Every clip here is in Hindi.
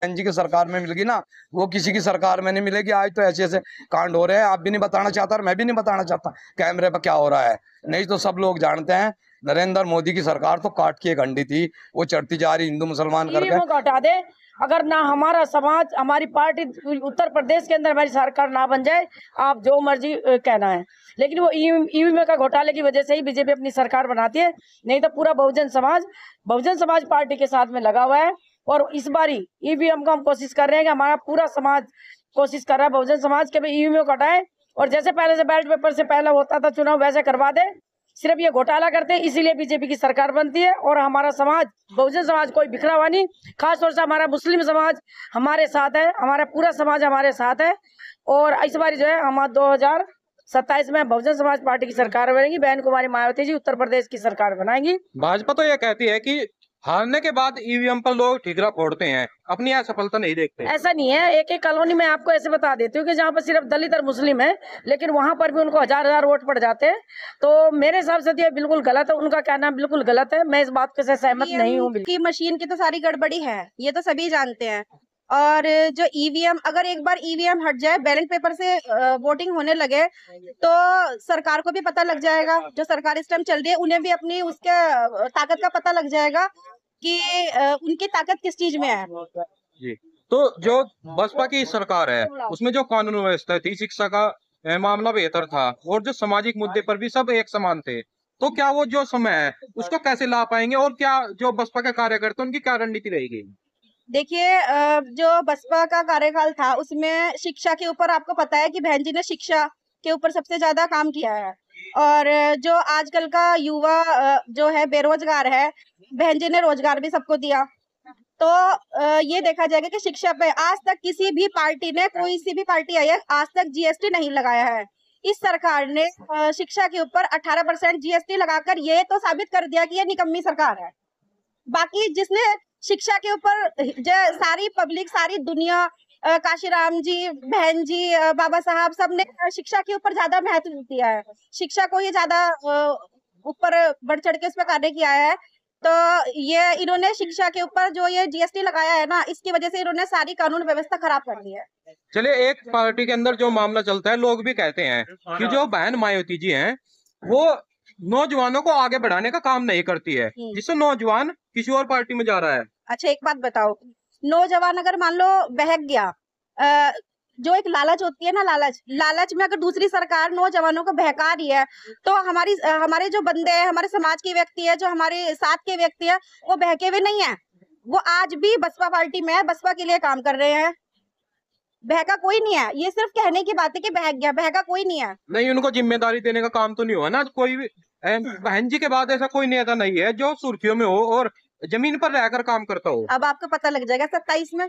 एनजी की सरकार में मिल गई ना, वो किसी की सरकार में नहीं मिलेगी। आज तो ऐसे ऐसे कांड हो रहे हैं, आप भी नहीं बताना चाहता और मैं भी नहीं बताना चाहता कैमरे पर क्या हो रहा है। नहीं तो सब लोग जानते हैं, नरेंद्र मोदी की सरकार तो काट की एक हंडी थी, वो चढ़ती जा रही हिंदू मुसलमान करके। हटा दे, अगर ना हमारा समाज, हमारी पार्टी उत्तर प्रदेश के अंदर हमारी सरकार ना बन जाए, आप जो मर्जी कहना है, लेकिन वो ईवीएम का घोटाले की वजह से ही बीजेपी अपनी सरकार बनाती है। नहीं तो पूरा बहुजन समाज पार्टी के साथ में लगा हुआ है। और इस बारी ईवीएम को हम कोशिश कर रहे हैं कि हमारा पूरा समाज कोशिश कर रहा है बहुजन समाज के ईवीएम को हटाए, और जैसे पहले से बैलेट पेपर से पहले होता था चुनाव, वैसे करवा दे। सिर्फ ये घोटाला करते हैं, इसीलिए बीजेपी की सरकार बनती है। और हमारा समाज, बहुजन समाज, कोई बिखरा हुआ नहीं। खासतौर से हमारा मुस्लिम समाज हमारे साथ है, हमारा पूरा समाज हमारे साथ है। और इस बार जो है हमारा 2027 में बहुजन समाज पार्टी की सरकार बनेगी। बहन कुमारी मायावती जी उत्तर प्रदेश की सरकार बनाएंगी। भाजपा तो ये कहती है कि हारने के बाद ईवीएम पर लोग ठीकरा फोड़ते हैं, अपनी असफलता नहीं देखते। ऐसा नहीं है। एक एक कॉलोनी में आपको ऐसे बता देती हूँ कि जहाँ पर सिर्फ दलित और मुस्लिम है, लेकिन वहाँ पर भी उनको हजार वोट पड़ जाते हैं। तो मेरे हिसाब से ये बिल्कुल गलत है, उनका कहना बिल्कुल गलत है। मैं इस बात के साथ सहमत नहीं हूँ। की मशीन की तो सारी गड़बड़ी है, ये तो सभी जानते हैं। और जो ईवीएम, अगर एक बार ईवीएम हट जाए, बैलेट पेपर से वोटिंग होने लगे, तो सरकार को भी पता लग जाएगा, जो सरकार इस टाइम चल रही है उन्हें भी अपनी उसके ताकत का पता लग जाएगा कि उनकी ताकत किस चीज में है। जी, तो जो बसपा की सरकार है उसमें जो कानून व्यवस्था थी, शिक्षा का मामला बेहतर था, और जो सामाजिक मुद्दे पर भी सब एक समान थे, तो क्या वो जो समय है उसको कैसे ला पाएंगे, और क्या जो बसपा के कार्यकर्ता उनकी क्या रणनीति रहेगी? देखिए, जो बसपा का कार्यकाल था उसमें शिक्षा के ऊपर आपको पता है कि बहन जी ने शिक्षा के ऊपर सबसे ज्यादा काम किया है। और जो आजकल का युवा जो है बेरोजगार है, बहन जी ने रोजगार भी सबको दिया। तो ये देखा जाएगा कि शिक्षा पे आज तक किसी भी पार्टी ने, कोई सी भी पार्टी आई है, आज तक जीएसटी नहीं लगाया है। इस सरकार ने शिक्षा के ऊपर 18% जीएसटी लगाकर ये तो साबित कर दिया कि ये निकम्मी सरकार है। बाकी जिसने शिक्षा के ऊपर सारी पब्लिक, सारी दुनिया, काशीराम जी, बहन जी, बाबा साहब, सबने शिक्षा के ऊपर ज्यादा महत्व दिया है। शिक्षा को ये ज्यादा ऊपर बढ़ चढ़ के उस पर कार्य किया है। तो ये इन्होंने शिक्षा के ऊपर जो ये जीएसटी लगाया है ना, इसकी वजह से इन्होंने सारी कानून व्यवस्था खराब कर दी है। चलिए, एक पार्टी के अंदर जो मामला चलता है, लोग भी कहते हैं कि जो बहन मायावती जी हैं वो नौजवानों को आगे बढ़ाने का काम नहीं करती है, जिससे नौजवान किसी और पार्टी में जा रहा है। अच्छा, एक बात बताओ, नौजवान अगर मान लो बहक गया, जो एक लालच होती है ना, लालच में अगर दूसरी सरकार नौजवानों को बहका रही है, तो हमारे जो बंदे हैं, हमारे समाज के व्यक्ति है, जो हमारे साथ के व्यक्ति है, वो बहके हुए नहीं है। वो आज भी बसपा पार्टी में है, बसपा के लिए काम कर रहे हैं। बहका कोई नहीं है। ये सिर्फ कहने की बात है कि बहक गया, बहका कोई नहीं है। नहीं, उनको जिम्मेदारी देने का काम तो नहीं हुआ ना। कोई भी बहन जी के बाद ऐसा कोई नेता नहीं है जो सुर्खियों में हो और जमीन पर रहकर काम करता हो। अब आपको पता लग जाएगा 27 में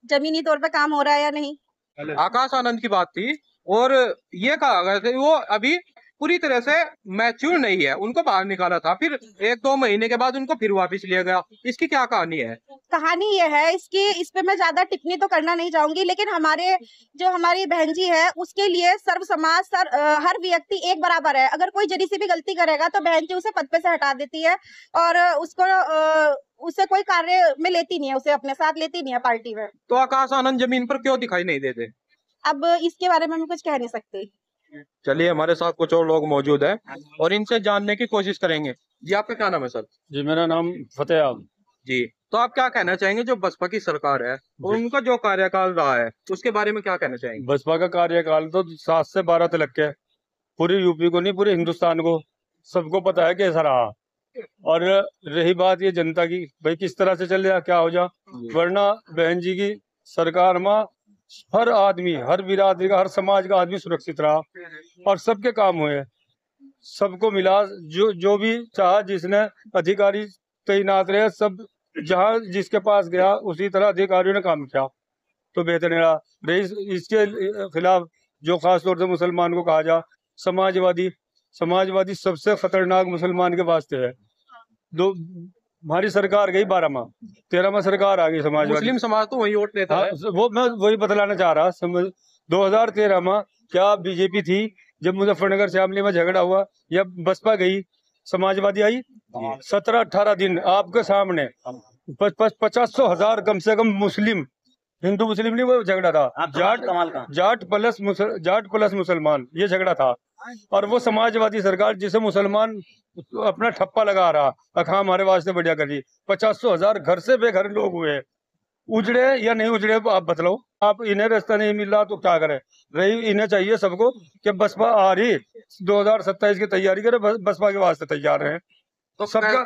जमीनी तौर पे काम हो रहा है या नहीं। आकाश आनंद की बात थी, और ये कहा गया था वो अभी पूरी तरह से मैच्योर नहीं है, उनको बाहर निकाला था, फिर 1-2 महीने के बाद उनको फिर वापस लिया गया। इसकी क्या कहानी है? कहानी ये है इसकी, इस पे मैं ज्यादा टिप्पणी तो करना नहीं चाहूंगी, लेकिन हमारी बहन जी है, उसके लिए सर्व समाज, हर व्यक्ति एक बराबर है। अगर कोई जरी सी भी गलती करेगा तो बहन जी उसे पद पे से हटा देती है, और उसे कोई कार्य में लेती नहीं है, उसे अपने साथ लेती नहीं है पार्टी में। तो आकाश आनंद जमीन पर क्यों दिखाई नहीं देते? अब इसके बारे में मैं कुछ कह नहीं सकती। चलिए, हमारे साथ कुछ और लोग मौजूद हैं और इनसे जानने की कोशिश करेंगे। जी, आपका क्या नाम है सर? जी, मेरा नाम फतेह जी, तो आप क्या कहना चाहेंगे, जो बसपा की सरकार है और उनका जो कार्यकाल रहा है उसके बारे में क्या कहना चाहेंगे? बसपा का कार्यकाल तो 7 से 12 तक के, पूरी यूपी को नहीं, पूरे हिंदुस्तान को सबको पता है कैसा रहा। और रही बात ये जनता की, भाई किस तरह से चल जा, क्या हो जा, वरना बहन जी की सरकार में हर आदमी, हर बिरादरी का, हर समाज का आदमी सुरक्षित रहा और सबके काम हुए, सबको मिला। जो भी चाहा, जिसने अधिकारी तैनात रहे, सब जहाँ जिसके पास गया उसी तरह अधिकारियों ने काम किया, तो बेहतर रहा। रही इसके खिलाफ जो खास तौर से मुसलमान को कहा जा, समाजवादी सबसे खतरनाक मुसलमान के वास्ते है। हमारी सरकार गई 12 माह, 13 माह सरकार आ गई समाजवादी। मुस्लिम समाज तो वही वोट देता है। वो मैं वही बतलाना चाह रहा। 2013 में क्या बीजेपी थी, जब मुजफ्फरनगर श्यामली में झगड़ा हुआ, या बसपा गई, समाजवादी आई? 17-18 दिन आपके सामने 50,000 कम से कम मुस्लिम, हिंदू मुस्लिम नहीं वो झगड़ा था, जाट प्लस मुसलमान ये झगड़ा था। और वो समाजवादी सरकार जिसे मुसलमान अपना ठप्पा लगा रहा, हाँ हमारे वास्ते बढ़िया कर रही। 50,000 घर से बेघर लोग हुए, उजड़े या नहीं उजड़े आप बतलाओ। आप इन्हें रास्ता नहीं मिल रहा तो क्या करें। रही इन्हें चाहिए सबको कि बसपा आ रही 2027 की तैयारी करे, बसपा के वास्ते तैयार है। तो सबका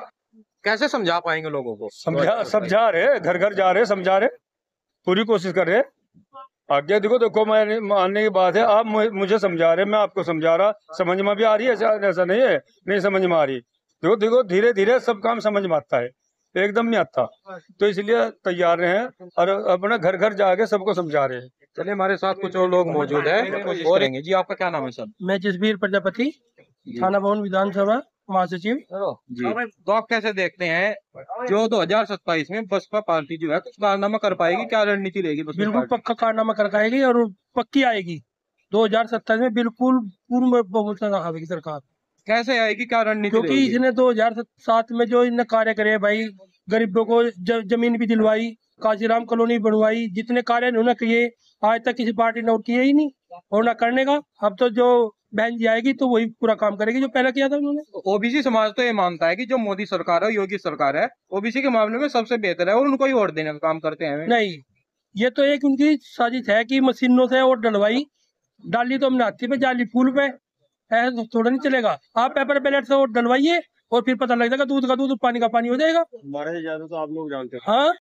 कैसे समझा पाएंगे लोगों को? समझा रहे, घर घर जा रहे, समझा रहे, पूरी कोशिश कर रहे। आगे देखो मैं मानने की बात है, आप मुझे समझा रहे, मैं आपको समझा रहा, समझ में भी आ रही है, ऐसा नहीं है नहीं समझ में आ रही। देखो धीरे धीरे सब काम समझ में आता है, एकदम नहीं आता। तो इसलिए तैयार रहे हैं और अपना घर घर जाके सबको समझा रहे हैं। चलिए हमारे साथ कुछ और लोग मौजूद है और करेंगे। जी आपका क्या नाम है सर? मैं जसबीर प्रजापति, थाना भवन विधानसभा महासचिव जी। तो आप कैसे देखते हैं जो 2027 में बसपा पार्टी जो है कुछ कारनामा कर पाएगी? क्या रणनीति रहेगी? बिल्कुल पक्का कारनामा कर पाएगी और पक्की आएगी 2027 में, बिल्कुल पूर्ण आएगी सरकार। कैसे आएगी, क्या रणनीति? क्योंकि इसने 2007 में जो इन्हें कार्य करे भाई, गरीबों को जमीन भी दिलवाई, काशीराम कॉलोनी बनवाई, जितने कार्य इन्होंने किए आज तक किसी पार्टी ने किए ही नहीं और ना करने का। अब तो जो बहन जी आएगी तो वही पूरा काम करेगी जो पहले किया था उन्होंने। ओबीसी समाज तो ये मानता है कि जो मोदी सरकार है, योगी सरकार है, ओबीसी के मामले में सबसे बेहतर है और उनको ही वोट देने का काम करते हैं। नहीं, ये तो एक उनकी साजिश है कि मशीनों से वोट डलवाई, डाली तो हमने हाथी पे, जाली फूल पे, ऐसा तो थोड़ा नहीं चलेगा। आप पेपर बैलेट से वोट डलवाइए और फिर पता लग जाएगा, दूध का दूध पानी का पानी हो जाएगा। हमारे ज्यादा तो आप लोग जानते हैं। हाँ।